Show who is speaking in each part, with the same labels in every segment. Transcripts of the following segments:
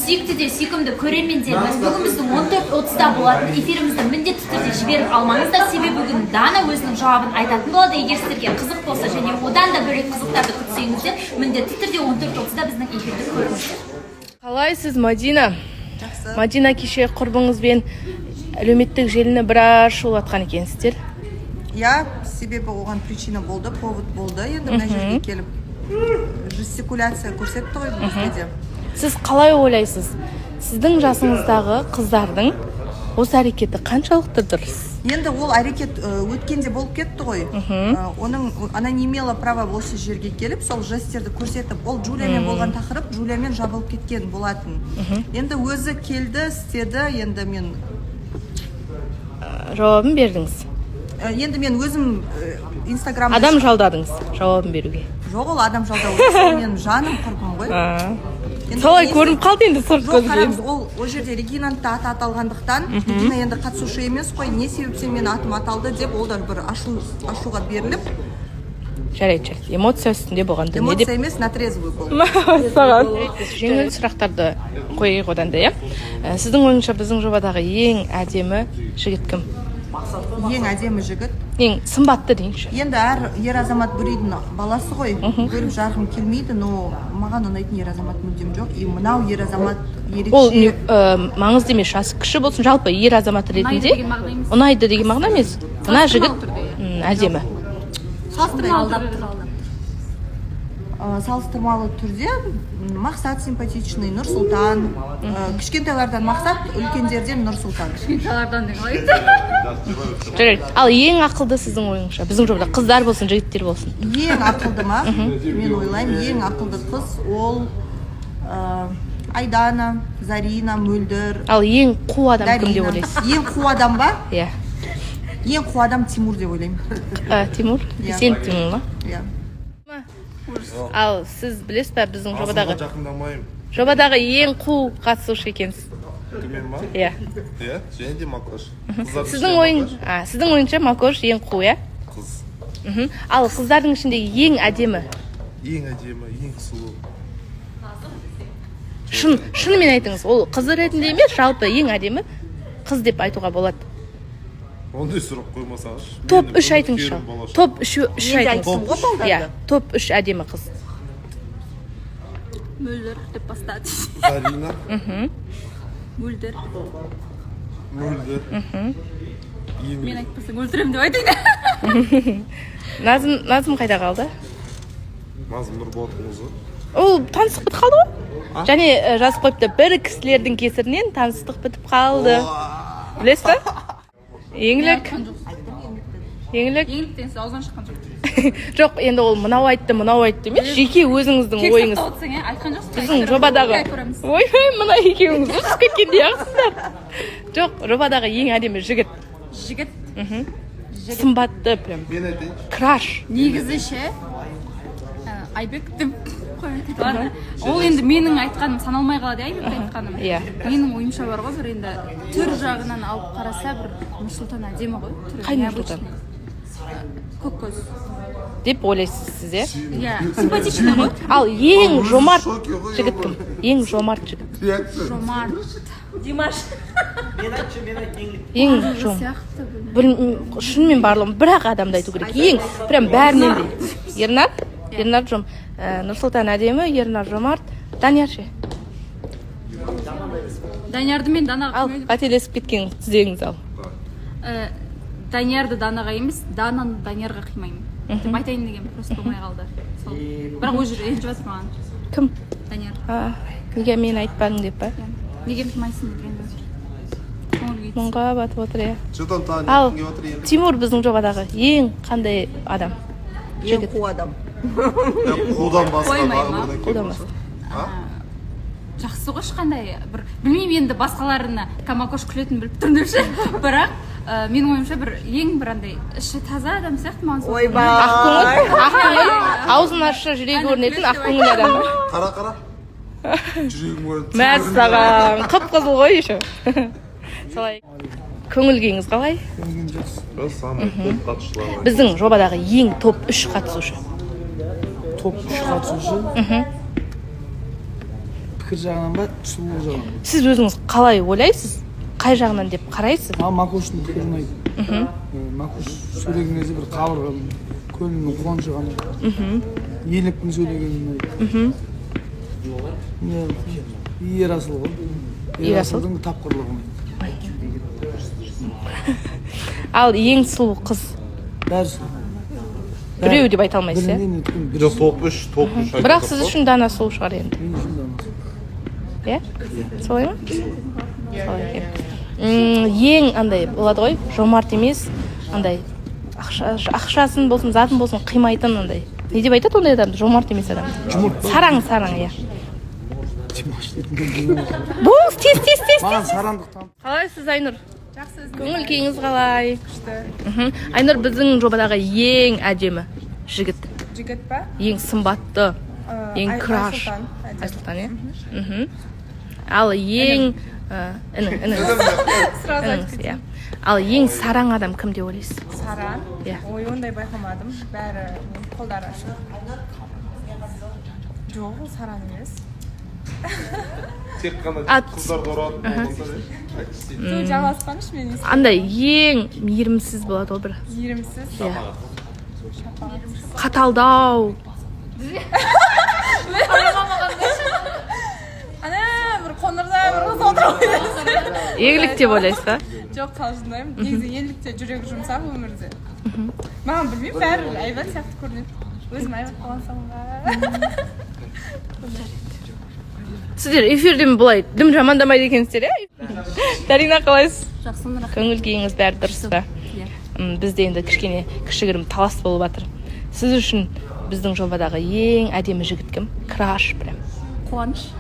Speaker 1: сүйікті де сүйкімді көрермендеріміз бүгін біздің 14:30-да болатын эфирімізді міндетті түрде жіберіп алмаңыздар, себебі бүгін Дана өзінің жауабын айтатын болады. Егер сіздерге қызық болса және одан да бөлек қызықтарды күтсеңіздер, міндетті түрде 14:30-да біздің эфирді көріңіздер.
Speaker 2: Қалайсыз, Мадина? Мадина кеше құрбыңызбен әлеуметтік желіні біраз шулатқан екенсіздер.
Speaker 3: Я себебі оған причина болды, повод болды. Енді мына жерге келіп жестикуляция көрсетті ғой бізде де.
Speaker 2: Сіз қалай ойлайсыз? Сіздің жасыңыздағы қыздардың осы әрекеті қаншалықты дұрыс?
Speaker 3: Енді ол әрекет өткенде болып кетті ғой. Она не имела права осы жерге келіп, сол жестерді көрсетіп, ол Джулиямен болған тақырып, Джулиямен жабылып кеткен болатын. Енді өзі келді, істеді, енді мен
Speaker 2: жауабын бердіңіз.
Speaker 3: Енді мен өзім Инстаграмда
Speaker 2: адам жалдадыңыз жауабын беруге.
Speaker 3: Жоқ, ол адам жалдау. Мен жаным құрбым ғой.
Speaker 2: Солай көрініп қалды енді сырт
Speaker 3: көзбен.
Speaker 2: көзбен.
Speaker 3: Ол жерде Регинантты аты аталғандықтан, Регина енді қатысушы емес қой, не себептен мен атым аталды деп, ол да бір ашуға беріліп.
Speaker 2: Жарайды. Эмоция үстінде болған дүние деп.
Speaker 3: Эмоция емес, на трезвый бол.
Speaker 2: Саған жеңіл сұрақтарды қойайық одан да, сіздің ойыңызша біздің жобадағы ең әдемі жігіт кім?
Speaker 3: Ең әдемі жігіт.
Speaker 2: Ең сымбатты дейінші.
Speaker 3: Енді әр ер азамат бір үйдің баласы ғой, бөліп жарғым келмейді, но маған ұнайтын ер азамат мүлдем жоқ. И мынау ер азамат ерекше.
Speaker 2: Ол маңызды емес, жасы кіші болсын, жалпы ер азамат ретінде ұнайды деген мағына емес. Мына жігіт әдемі.
Speaker 3: Салыстырмалы түрде Мақсат симпатичный, Нұрсұлтан. Кішкентайлардан Мақсат, үлкендерден Нұрсұлтан.
Speaker 1: Кішкентайлардан не қалайды?
Speaker 2: Ал ең ақылды сіздің ойыңызша, біздің жобада қыздар болсын, жігіттер болсын.
Speaker 3: Ең ақылды ма? Мен ойлаймын, ең ақылды қыз ол Айдана, Зарина, Мөлдір.
Speaker 2: Ал ең қу адам кім деп ойлайсыз?
Speaker 3: Ең қу адам ба?
Speaker 2: Иә.
Speaker 3: Ең қу адам Тимур деп ойлаймын.
Speaker 2: Тимур? Сен Тимур ма?
Speaker 3: Иә.
Speaker 2: Ал сіз білесіз бе біздің
Speaker 4: жақындамаймын.
Speaker 2: Жобадағы ең қу қатысушы екенсіз?
Speaker 4: Мен ма?
Speaker 2: Иә.
Speaker 4: Иә, және де Макош.
Speaker 2: Сіздің ойыңша Макош ең қу, иә?
Speaker 4: Қыз.
Speaker 2: Ал қыздардың ішіндегі ең әдемі?
Speaker 4: Ең әдемі, ең сұлу.
Speaker 2: Шынымен айтыңыз, ол қыз ретінде емес, жалпы ең әдемі қыз деп айтуға болады.
Speaker 4: Ондай сұрақ қоймасаңыз.
Speaker 2: Топ 3 айтыңызшы. Топ 3 айтыңыз. Иә, топ 3 әдемі қыз.
Speaker 1: Мөлдір деп бастады.
Speaker 4: Зарина.
Speaker 1: Мөлдір.
Speaker 4: Мен
Speaker 1: айтпасаң өлтіремін деп айтайын.
Speaker 2: Назым қайда қалды?
Speaker 4: Назым Нұрболаттың қызы.
Speaker 2: Ол таныстық бітіп қалды ғой? Және жазып қойыпты, бір кісілердің кесірінен таныстық бітіп қалды. Білесіз бе? Еңлік.
Speaker 1: Еңліктен сіз аузынан шыққан жоқ.
Speaker 2: Жоқ, енді ол мынау айтты емес, жеке өзіңіздің ойыңыз.
Speaker 1: Айтқан жоқсыз.
Speaker 2: Біздің жобадағы. Ой, мына екеуіңіз ұсып кеткендей ақсыздар. Жоқ, жобадағы ең әдемі жігіт.
Speaker 1: Жігіт.
Speaker 2: Сымбатты прям.
Speaker 4: Мен айтайын.
Speaker 2: Краш.
Speaker 1: Негізі ше Айбек деп қойып. Ол енді менің айтқаным саналмай қалады, Айбек айтқаным.
Speaker 2: Иә.
Speaker 1: Менің ойымша бар ғой, бір енді түр жағынан алып қараса, бір Нұрсұлтан әдемі ғой.
Speaker 2: Қай Нұрсұлтан?
Speaker 1: Көк көз.
Speaker 2: Деп ойлайсыз сіз, иә?
Speaker 1: Иә, симпатичный ғой.
Speaker 2: Ал ең жомарт жігіт кім? Ең жомарт жігіт.
Speaker 1: Жомарт. Димаш.
Speaker 2: Ең жомарт. Шынымен барлығым бір-ақ адамды айту керек. Ең, прям бәрінен де. Ернар жом. Нұрсұлтан әдемі, Ернар жомарт. Данияр ше?
Speaker 1: Даниярды мен Данаға
Speaker 2: Ал, қателесіп кеткен тізеңіз ал.
Speaker 1: Даниярды Данаға емес, Дананы Даниярға қимаймын. Деп айтайын деген, просто болмай қалды. Бірақ ол жерде ренжіп жатыр маған.
Speaker 2: Кім?
Speaker 1: Данияр.
Speaker 2: Неге мен айтпадың деп па?
Speaker 1: Неге қимайсың деген.
Speaker 2: Мұңға батып отыр, иә. Ал, Тимур біздің жобадағы ең қандай адам?
Speaker 3: Ең қу адам.
Speaker 4: Қудан
Speaker 2: басқа.
Speaker 1: Жақсы ғой ешқандай, білмеймін енді басқаларына Камакош күлетін біліп тұрмын деп ше. Бірақ менің ойымша ең бір андай іші таза адам сияқты маған.
Speaker 3: Ойбай.
Speaker 2: Ақкөңіл, аузын ашса жүрегі көрінетін ақкөңіл адам.
Speaker 4: Қара. Жүрегім көрінеді.
Speaker 2: Мәссаған, қып-қызыл ғой еще. Солай. Көңіл күйіңіз қалай? Біздің жобадағы ең топ 3 қатысушы.
Speaker 5: Топ 3 қатысушы? пікір жағынан ба сұлулық жағынан?
Speaker 2: сіз өзіңіз қалай ойлайсыз? Қай жағынан деп қарайсыз?
Speaker 5: Маған Макуштың пікірі ұнайды. Макуш сөйлеген кезде бір қабырғам көңілімнің қуанышы ғана. Ерліктің сөйлегені ұнайды. Ерасыл ғой. Ерасылдың тапқырлығы ұнайды.
Speaker 2: Ал ең сұлу қыз
Speaker 5: Бәрі сұлу.
Speaker 2: біреу деп айта алмайсыз, иә?
Speaker 4: Жоқ, топ-3
Speaker 2: Бірақ сіз үшін Дана сұлу шығар енді.
Speaker 5: Мен үшін Дана сұлу.
Speaker 2: Иә? Солай ма? Солай екен. Ең андай болады ғой, жомарт емес, андай ақшасын болсын, затын болсын қимайтын андай. Не деп айтады ондай адамды? Жомарт емес адам. Сараң, иә. Болыңыз, тез.
Speaker 5: Маған сарандық танып.
Speaker 2: Қалайсыз, Айнұр? Жақсы. Көңіл күйіңіз қалай? Айнұр біздің жобадағы ең әдемі жігіт.
Speaker 6: Жігіт па?
Speaker 2: Ең сымбатты, ең краш. Айсұлтан, иә? Ал ең ініңіз, ал ең сараң адам кім деп ойлайсыз?
Speaker 6: Сараң?
Speaker 2: Иә.
Speaker 6: Ой, ондай байқамадым. Бәрі қолдары ашық. Жоқ, ол сараң емес.
Speaker 4: Тек қана қыздарды ұрады болмаса
Speaker 6: Сол жаласпаныш мен естіп.
Speaker 2: Андай ең мейірімсіз болады ол бір.
Speaker 6: Иірімсіз.
Speaker 2: Қаталдау.
Speaker 6: Ана, бір қоңырда бір қыз отырып
Speaker 2: Егілік деп ойлайсыз ба?
Speaker 6: Жоқ, қалжындаймын. Негізі ерлікте жүрегі жұмсақ өмірде. Маған білмеймін, бәрі айбат сияқты көрінеді. Өзім айбат болғансам ба.
Speaker 2: Сіздер эфирден былай дым жамандамайды екенсіздер, иә? Дарина, қалайсыз?
Speaker 1: Жақсымырақ.
Speaker 2: Көңіл күйіңіз бәрі дұрыс па? Бізде енді кішкене кішігірім талас болып жатыр. Сіз үшін біздің жобадағы ең әдемі жігіт кім? Краш прям.
Speaker 1: Қуаныш.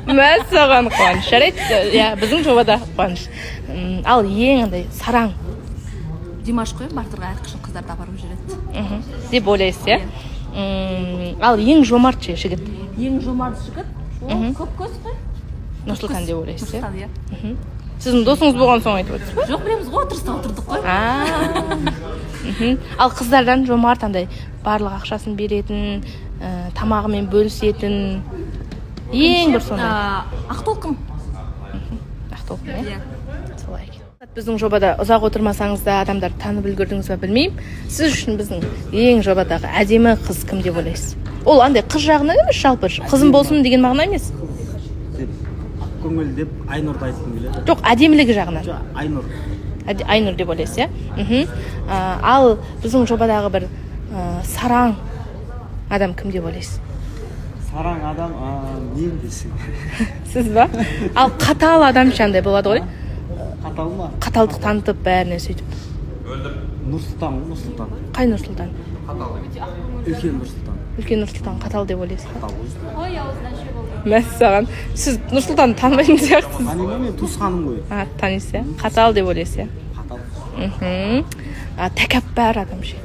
Speaker 2: Мәссаған қуаныш. Жарайды, иә, біздің жобада қуаныш. Ал ең андай сараң
Speaker 1: Димаш қой, бартырға әрқашан қыздарды апарып жүреді.
Speaker 2: деп ойлайсыз, иә? Ал ең жомарт жігіт?
Speaker 1: Ең жомарт жігіт? Ол көп көз қой.
Speaker 2: Нұрсұлтан деп ойлайсыз, иә?
Speaker 1: Нұрсұлтан, иә.
Speaker 2: Сіздің досыңыз болған соң айтып отырсыз ба?
Speaker 1: Жоқ, білеміз ғой, отырыста отырдық қой.
Speaker 2: Ал қыздардан жомарт андай барлық ақшасын беретін, тамағымен бөлісетін, ең бір сондай.
Speaker 1: Ақтолқын.
Speaker 2: Ақтолқын, иә? Солай екен. Біздің жобада ұзақ отырмасаңыз да адамдар танып үлгердіңіз ба білмеймін. Сіз үшін біздің ең жобадағы әдемі қыз кім деп ойлайсыз? Ол андай қыз жағынан емес, жалпы қызым болсын деген мағына емес.
Speaker 7: Көңіл деп Айнұрды айтқым келеді.
Speaker 2: Жоқ, әдемілігі жағынан.
Speaker 7: Жоқ, Айнұр.
Speaker 2: Айнұр деп ойлайсыз, иә? Ал біздің жобадағы бір сараң адам кім деп ойлайсыз?
Speaker 7: Сараң адам, мен десең.
Speaker 2: Сіз ба? Ал қатал адам шандай болады ғой?
Speaker 7: Қатал ма?
Speaker 2: Қаталдық танытып бәріне сөйтіп.
Speaker 7: Нұрсұлтан.
Speaker 2: Қай Нұрсұлтан?
Speaker 7: Үлкен Нұрсұлтан.
Speaker 2: Үлкен Нұрсұлтан қатал деп ойлайсыз.
Speaker 7: Қатал ғой.
Speaker 2: Мәссаған. Сіз Нұрсұлтанды танымайтын сияқтысыз.
Speaker 7: Танимын, мен туысқаным ғой.
Speaker 2: Танисыз, иә? Қатал деп ойлайсыз, иә?
Speaker 7: Қатал.
Speaker 2: Тәкаппар адам ше.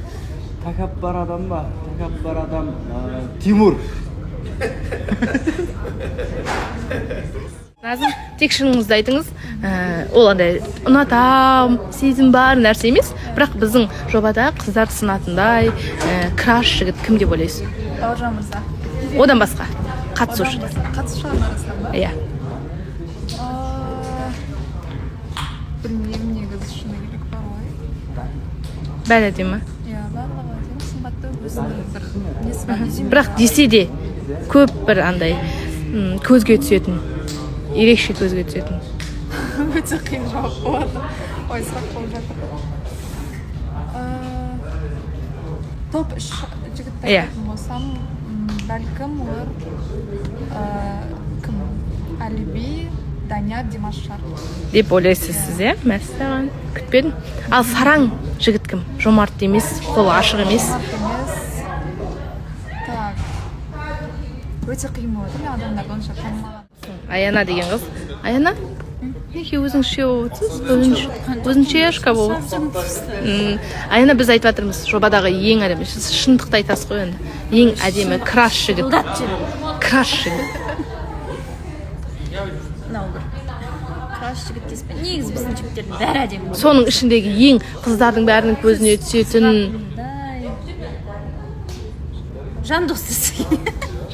Speaker 7: Тәкаппар адам ба? Тәкаппар адам Тимур.
Speaker 2: Назым, тек шыныңызды айтыңыз, ол андай ұнатам, сезім бар нәрсе емес, бірақ біздің жобада қыздар сынатындай краш жігіт кім деп ойлайсыз?
Speaker 6: Бауыржан мырза.
Speaker 2: Одан басқа, қатысушы.
Speaker 6: Қатысушылар арасынан ба?
Speaker 2: Иә.
Speaker 6: Білмеймін, негізі шыны керек бар ғой.
Speaker 2: Бәрі әдемі.
Speaker 6: Иә, барлығы әдемі, сымбатты, өзінің бір несі бар.
Speaker 2: Бірақ десе де көп бір андай көзге түсетін, ерекше көзге түсетін.
Speaker 6: Өте қиын жауап болады. Ой, сұрақ болып жатыр. Топ 3 жігітті айтатын болсам, бәлкім олар кім? Әліби, Данияр, Димаш шығар.
Speaker 2: Деп ойлайсыз сіз, иә? Мәссаған, күтпедім. Ал сараң жігіт кім? Жомарт емес, қолы ашық емес.
Speaker 6: Так. Өте қиын болады, мен адамдарды онша танымаған.
Speaker 2: Аяна деген қыз. Аяна? Неге өзіңше болып отырсыз? Өзіңше ашқа болып отырсыз? Аяна, біз айтып жатырмыз, жобадағы ең әдемі. Сіз шындықты айтасыз ғой енді. Ең әдемі краш жігіт. Краш жігіт.
Speaker 1: Мынау бір. Краш жігіт деспен. Негізі біздің жігіттердің бәрі әдемі.
Speaker 2: Соның ішіндегі ең қыздардың бәрінің көзіне түсетін.
Speaker 1: жандос десең.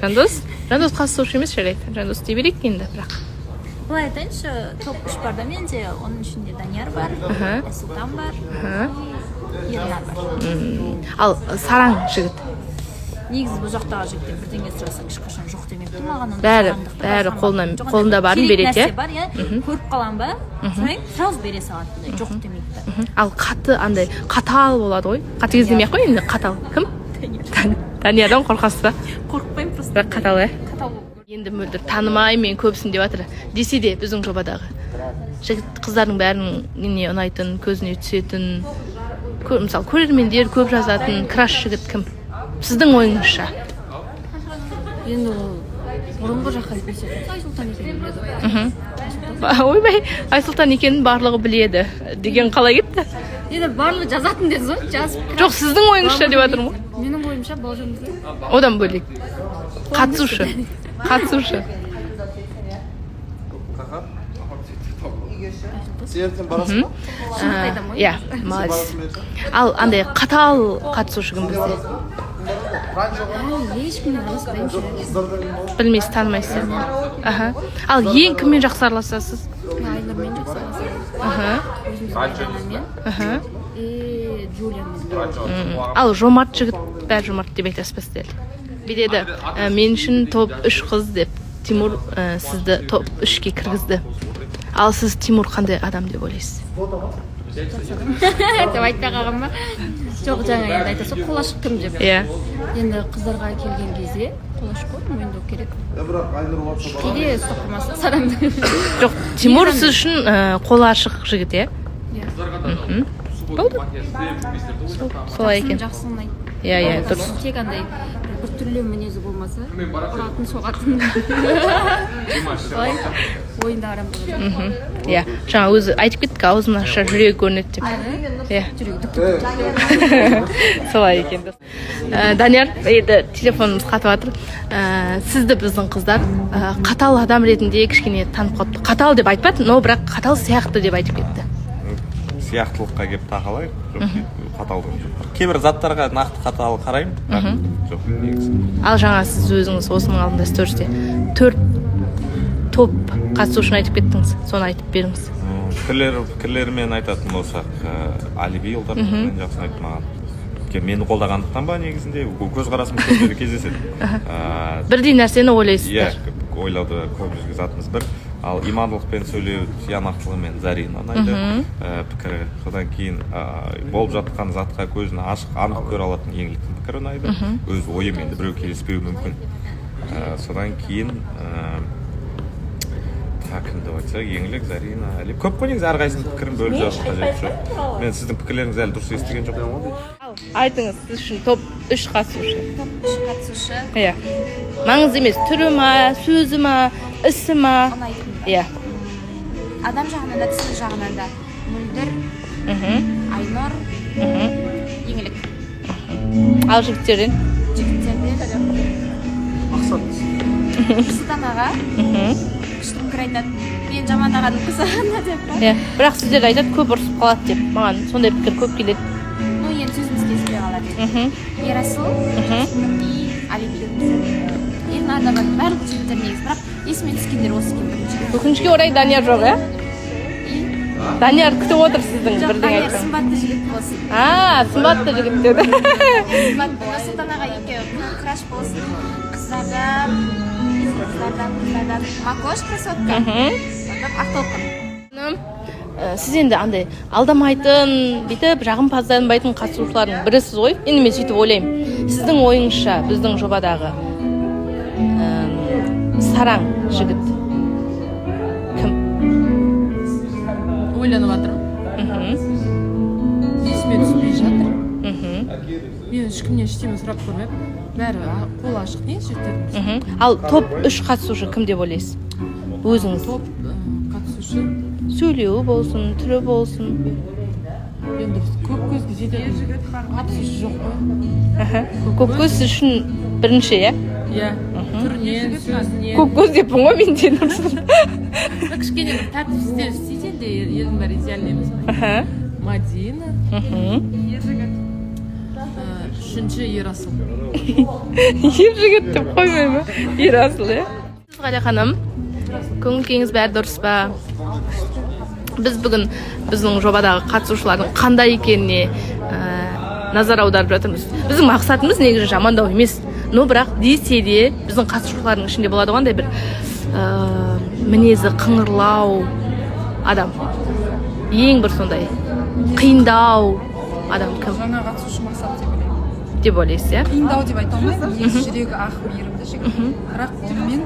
Speaker 2: Жандос қатысушы емес жарайды. Жандос дей берейік енді бірақ.
Speaker 1: Былай айтайыншы, топ 3 бар да менде, оның ішінде Данияр бар, Сұлтан бар, Ернар бар.
Speaker 2: Ал сараң жігіт.
Speaker 1: Негізі бұл жақтағы жігіттер бірдеңе сұраса ешқашан жоқ демепті маған.
Speaker 2: Бәрі қолында барын береді,
Speaker 1: керек нәрсе бар, көріп қалам ба, сразу бере салады, жоқ демейді.
Speaker 2: Ал андай қатал болады ғой. Қатыгез демей-ақ қой енді, қатал. Кім? Даниярдан қорқасыз ба?
Speaker 1: Қорықпаймын просто.
Speaker 2: Бірақ қатал,
Speaker 1: Қатал болып.
Speaker 2: Енді мөлдір танымай мен көбісін деп жатыр. Десе де біздің жобадағы жігіт қыздардың бәрінің не ұнайтын, көзіне түсетін, мысалы көрермендер көп жазатын краш жігіт кім? Сіздің ойыңызша?
Speaker 1: Енді ол бұрынғы жаққа айтпесе, Айсұлтан екенін біледі.
Speaker 2: Ойбай, Айсұлтан екенін барлығы біледі деген қалай кетті?
Speaker 1: Енді барлығы жазатын деді ғой, жазып.
Speaker 2: Жоқ, сіздің ойыңызша деп жатырмын ғой.
Speaker 1: Менің ойымша Балжанды.
Speaker 2: Одан бөлек. Қатысушы.
Speaker 4: ертең барасың ба?
Speaker 2: Иә, молодец. Ал андай қатал қатысушы кім бізде?
Speaker 1: Ешкіммен араласпаймын.
Speaker 2: Білмейсіз, танымайсыз. Ал ең кіммен жақсы араласасыз?
Speaker 1: Айнұрмен жақсы араласамын. Джулиамен.
Speaker 2: Ал жомарт жігіт, бәрі жомарт деп айтасыз ба сіздер? Бедеді, мен үшін топ 3 қыз деп Тимур сізді топ 3-ке кіргізді. Ал сіз Тимур қандай адам деп ойлайсыз?
Speaker 1: Деп айтпай қалған ба? Жоқ, жаңа енді айтасыз, қолашық кім деп. Енді қыздарға келген кезде қолашық қой, мойындау керек. Кейде ұстап сарамды.
Speaker 2: Жоқ, Тимур сіз үшін қолашық жігіт, болды? Солай екен.
Speaker 1: Жақсы ұнайды.
Speaker 2: Дұрыс.
Speaker 1: Тек андай біртүрлі мінезі болмаса, ұратын соғатын. Солай ойында арам болады.
Speaker 2: Жаңа өзі айтып кеттік, аузын ашса жүрегі көрінеді деп. Солай екен. Данияр, енді телефонымыз қатып жатыр. Сізді біздің қыздар қатал адам ретінде кішкене танып қалыпты. Қатал деп айтпады, но бірақ қатал сияқты деп айтып кетті.
Speaker 4: Сияқтылыққа келіп тақалайық, қаталдығым жоқ. Кейбір заттарға нақты қатал қараймын, жоқ, негізі.
Speaker 2: Ал жаңа сіз өзіңіз осының алдында стористе 4 топ қатысушыны айтып кеттіңіз, соны айтып беріңіз.
Speaker 4: Пікірлерімен айтатын болсақ, Алиби ұлдар жақсы айтты маған. Мені қолдағандықтан ба негізінде көзқарасым көздері кездеседі.
Speaker 2: Бірдей нәрсені ойлайсыздар.
Speaker 4: Ойлауды көп жүрген затымыз бір. Ал имандылықпен сөйлеу, тиянақтылығымен Зарина ұнайды пікірі. Содан кейін болып жатқан затқа көзін ашық, анық көре алатын еңліктің пікірі ұнайды. Өз ойым енді біреу келіспеуі мүмкін. Содан кейін кімді айтсақ, еңлік, Зарина, Әліп. Көп қой негізі әрқайсының пікірін бөліп жазу қажет жоқ. Мен сіздің пікірлеріңіз әлі дұрыс естіген жоқ.
Speaker 2: Айтыңыз, сіз үшін топ 3 қатысушы.
Speaker 1: Топ 3 қатысушы.
Speaker 2: Маңызды емес, түрі ма, сөзі ма, ісі ма?
Speaker 1: Адам жағынан да, түсі жағынан да. Мөлдір, Айнұр, еңлік.
Speaker 2: Ал жігіттерден?
Speaker 1: Сұлтан аға. Күштің пікір айтады. Мен жаман ағаның қызығына деп па?
Speaker 2: Бірақ сіздер айтады, көп ұрысып қалады деп. Маған сондай пікір көп келеді.
Speaker 1: Енді сөзіміз кеспей қалады. Ерасыл, Алиби. Ернар да бар, барлық жігіттер негіз. Бірақ есіме түскендер осы екен бірінші.
Speaker 2: Өкінішке орай Данияр жоқ, Данияр күтіп отыр сіздің бірден айтқан.
Speaker 1: Данияр сымбатты жігіт болсын.
Speaker 2: Сымбатты жігіт деді.
Speaker 1: Сымбатты. Сұлтан аға екеуі краш болсын. Қыздардан Макош красотка. Ақтолқын.
Speaker 2: Сіз енді андай алдамайтын, бүйтіп жағымпазданбайтын қатысушылардың бірісіз ғой. Енді мен сөйтіп ойлаймын. Сіздің ойыңызша біздің жобадағы сараң жігіт кім?
Speaker 8: Ойланып жатырмын. Есіме түспей жатыр. Мен ешкімнен ештеңе сұрап көрмеппін. Бәрі қолы ашық не жігіттердің.
Speaker 2: Ал топ 3 қатысушы кім деп ойлайсыз? Өзіңіз.
Speaker 8: Топ қатысушы.
Speaker 2: Сөйлеуі болсын, түрі болсын.
Speaker 8: Енді көп көзге жететін қатысушы жоқ қой.
Speaker 2: Көп көз үшін бірінші,
Speaker 8: түрінен, сөзінен.
Speaker 2: Көп көз деппін ғой мен де дұрысын.
Speaker 8: Кішкене бір тәртіпсіздер істейді де елдің бәрі идеальный емес. Мадина. үшінші Ерасыл.
Speaker 2: Ержігіт деп қоймай ма? Ерасыл, иә? Ғалия ханым, көңіл күйіңіз бәрі дұрыс па? Біз бүгін біздің жобадағы қатысушылардың қандай екеніне назар аударып жатырмыз. Біздің мақсатымыз негізі жамандау емес. Но бірақ десе де біздің қатысушылардың ішінде болады ғой андай бір мінезі қыңырлау адам. Ең бір сондай қиындау адам кім?
Speaker 6: Жаңа қатысушы мақсат
Speaker 2: деп ойлайсыз, иә?
Speaker 6: қиындау деп айта алмаймын, негізі жүрегі ақ мейірімді жігіт. Бірақ онымен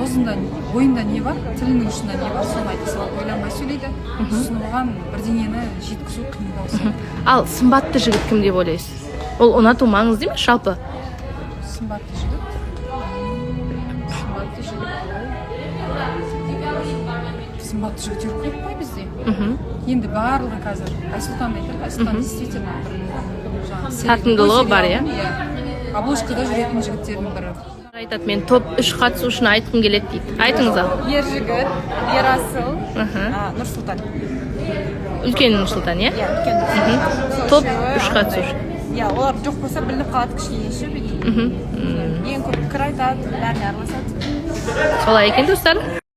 Speaker 6: аузында ойында не бар, тілінің ұшында не бар, соны айта салады, ойланбай сөйлейді. Сосын оған бірдеңені жеткізу қиындау сияқты.
Speaker 2: Ал сымбатты жігіт кім деп ойлайсыз? Ол ұнату маңызды емес жалпы?
Speaker 6: Сымбатты жігіт. Сымбатты жігіттер көп қой бізде. Енді барлығы қазір Айсұлтан айтады, Айсұлтан действительно
Speaker 2: тартымдылығы бар, иә?
Speaker 6: Обложкада жүретін жігіттердің бірі.
Speaker 2: Айтады, мен топ 3 қатысушыны айтқым келеді дейді. Айтыңыз ал.
Speaker 6: Ержігіт, Ерасыл, Нұрсұлтан.
Speaker 2: Үлкен Нұрсұлтан, иә? Топ 3 қатысушы.
Speaker 6: Иә, олар жоқ болса білініп қалады кішкене ше бүйтіп. Ең көп пікір айтады, бәріне араласады.
Speaker 2: Солай екен, достар.